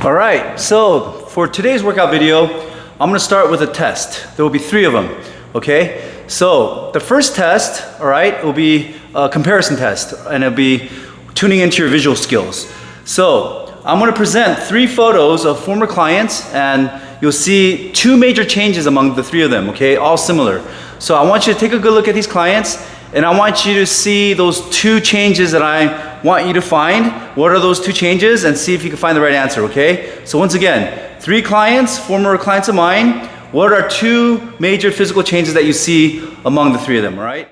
All right, so for today's workout video, I'm gonna start with a test. There will be 3 of them, okay? So the first test, all right, will be a comparison test, and it'll be tuning into your visual skills. So I'm gonna present 3 photos of former clients, and you'll see 2 major changes among the 3 of them, okay? All similar. So I want you to take a good look at these clients, and I want you to see those 2 changes that I want you to find. What are those 2 changes? And see if you can find the right answer, okay? So once again, 3 clients, former clients of mine. What are 2 major physical changes that you see among the 3 of them, all right?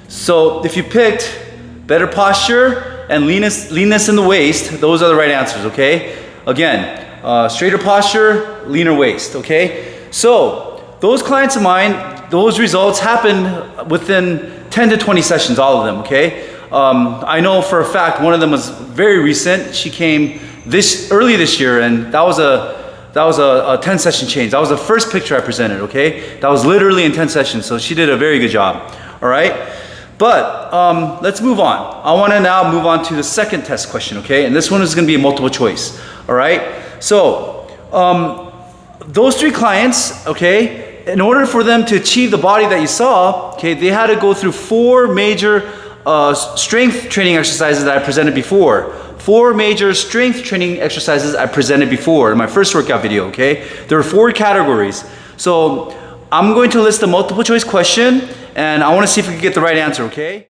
So if you picked better posture and leanness in the waist, those are the right answers, okay? Again, straighter posture, leaner waist, okay? So those clients of mine, those results happened within 10 to 20 sessions, all of them, okay? I know for a fact one of them was very recent. She came early this year, and that was a 10 session change. That was the first picture I presented, okay? That was literally in 10 sessions, so she did a very good job, all right? But let's move on. I want to now move on to the second test question, okay? And this one is going to be a multiple choice, all right? So those 3 clients, okay, in order for them to achieve the body that you saw, okay, they had to go through 4 major strength training exercises that I presented before. 4 major strength training exercises I presented before in my first workout video, okay? There are 4 categories. So I'm going to list a multiple choice question, and I want to see if we can get the right answer, okay?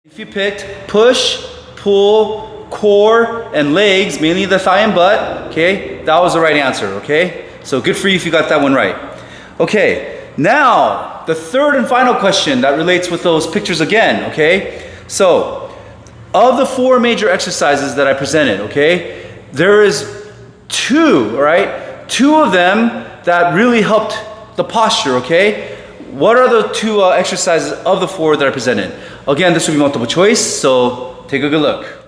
If you picked push, pull, core, and legs, mainly the thigh and butt, okay, that was the right answer, okay? So good for you if you got that one right. Okay, now the third and final question that relates with those pictures again, okay? So of the 4 major exercises that I presented, okay, there is 2, all right? 2 of them that really helped the posture, okay? What are the 2 exercises of the 4 that I presented? Again, this will be multiple choice, so take a good look.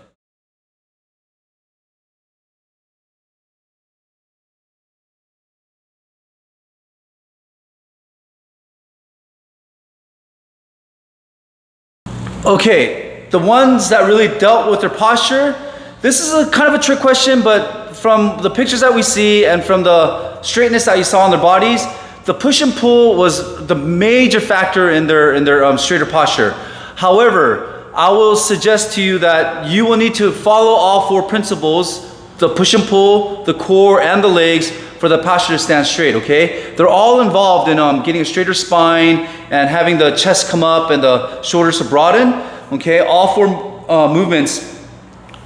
Okay, the ones that really dealt with their posture, this is a kind of a trick question, but from the pictures that we see and from the straightness that you saw on their bodies, the push and pull was the major factor in their straighter posture. However, I will suggest to you that you will need to follow all 4 principles, the push and pull, the core, and the legs, for the posture to stand straight, okay? They're all involved in getting a straighter spine and having the chest come up and the shoulders to broaden, okay? All 4 movements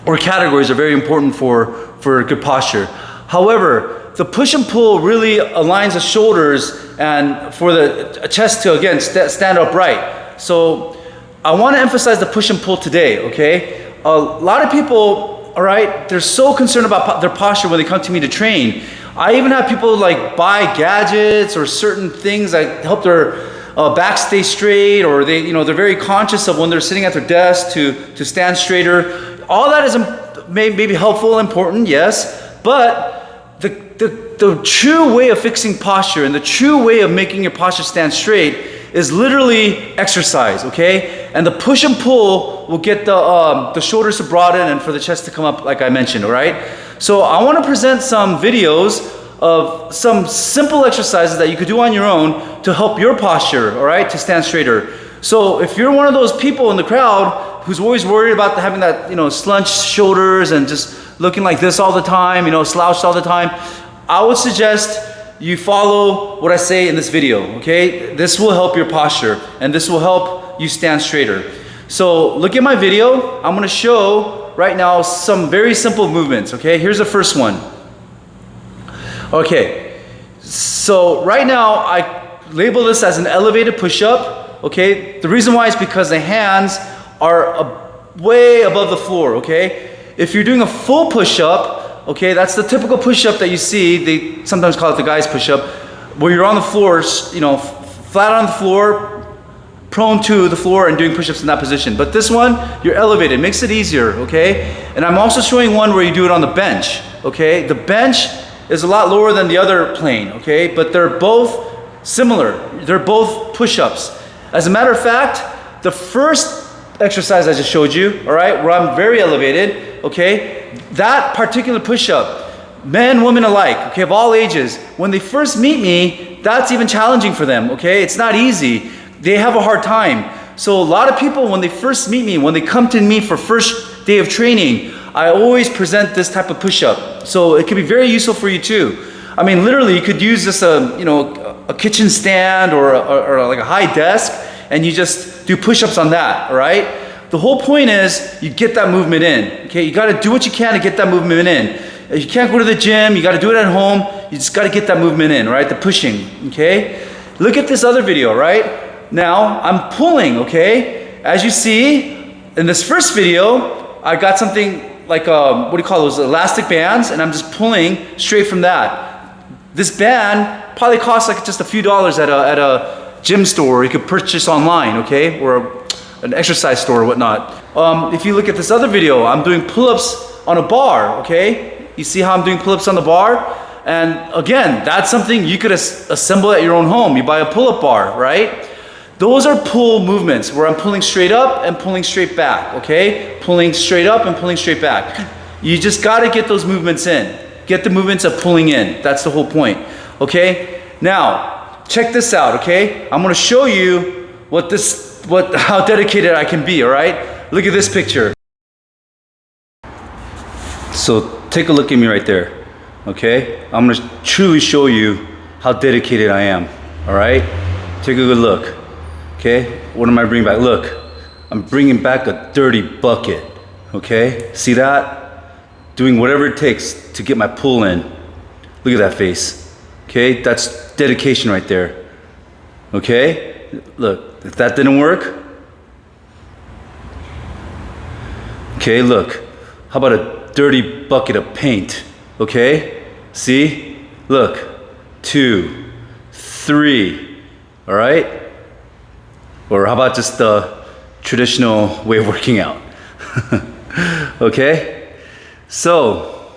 or categories are very important for good posture. However, the push and pull really aligns the shoulders and for the chest to, again, stand upright. So I want to emphasize the push and pull today, okay? A lot of people, all right, they're so concerned about their posture when they come to me to train. I even have people like buy gadgets or certain things that help their back stay straight, or they're very conscious of when they're sitting at their desk to stand straighter. All that is maybe helpful, important, yes, but the true way of fixing posture and the true way of making your posture stand straight is literally exercise, okay? And the push and pull will get the shoulders to broaden and for the chest to come up, like I mentioned, all right? So I want to present some videos of some simple exercises that you could do on your own to help your posture, all right, to stand straighter. So if you're one of those people in the crowd who's always worried about having that, slunched shoulders and just looking like this all the time, slouched all the time, I would suggest you follow what I say in this video, okay? This will help your posture, and this will help you stand straighter. So look at my video. I'm gonna show right now some very simple movements, okay? Here's the first one. Okay, So right now, I label this as an elevated push-up, okay? The reason why is because the hands are way above the floor, okay? If you're doing a full push-up, okay, that's the typical push-up that you see. They sometimes call it the guy's push-up, where you're on the floor, you know, flat on the floor, prone to the floor and doing push-ups in that position. But this one, you're elevated, makes it easier, okay? And I'm also showing one where you do it on the bench, okay? The bench is a lot lower than the other plane, okay? But they're both similar. They're both push-ups. As a matter of fact, the first exercise I just showed you, all right, where I'm very elevated, okay? That particular push-up, men, women alike, okay, of all ages, when they first meet me, that's even challenging for them, okay? It's not easy. They have a hard time. So a lot of people, when they first meet me, when they come to me for first day of training, I always present this type of push-up. So it can be very useful for you too. I mean, literally, you could use this, you know, a kitchen stand or like a high desk, and you just do push-ups on that, all right? The whole point is you get that movement in, okay? You gotta do what you can to get that movement in. If you can't go to the gym, you gotta do it at home, you just gotta get that movement in, right? The pushing, okay? Look at this other video, right? Now, I'm pulling, okay? As you see, in this first video, I got something like, what do you call those, elastic bands, and I'm just pulling straight from that. This band probably costs like just a few dollars at a gym store, or you could purchase online, okay? Or an exercise store or whatnot. If you look at this other video, I'm doing pull-ups on a bar, okay? You see how I'm doing pull-ups on the bar? And again, that's something you could assemble at your own home. You buy a pull-up bar, right? Those are pull movements where I'm pulling straight up and pulling straight back, okay? Pulling straight up and pulling straight back. You just gotta get those movements in. Get the movements of pulling in. That's the whole point, okay? Now, check this out, okay? I'm gonna show you how dedicated I can be, all right? Look at this picture. So take a look at me right there, okay? I'm gonna truly show you how dedicated I am, all right? Take a good look. Okay, what am I bringing back? Look, I'm bringing back a dirty bucket, okay? See that? Doing whatever it takes to get my pull in. Look at that face, okay? That's dedication right there, okay? Look, if that didn't work, okay, look, how about a dirty bucket of paint, okay? See? Look, 2, 3, all right? Or how about just the traditional way of working out? Okay? So,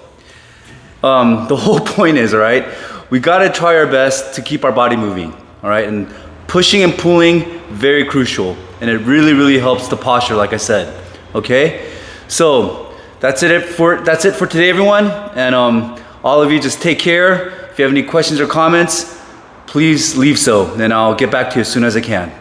the whole point is, all right, we gotta try our best to keep our body moving, all right? And pushing and pulling, very crucial. And it really, really helps the posture, like I said, okay? So, that's it for today, everyone. And all of you just take care. If you have any questions or comments, please leave so, and I'll get back to you as soon as I can.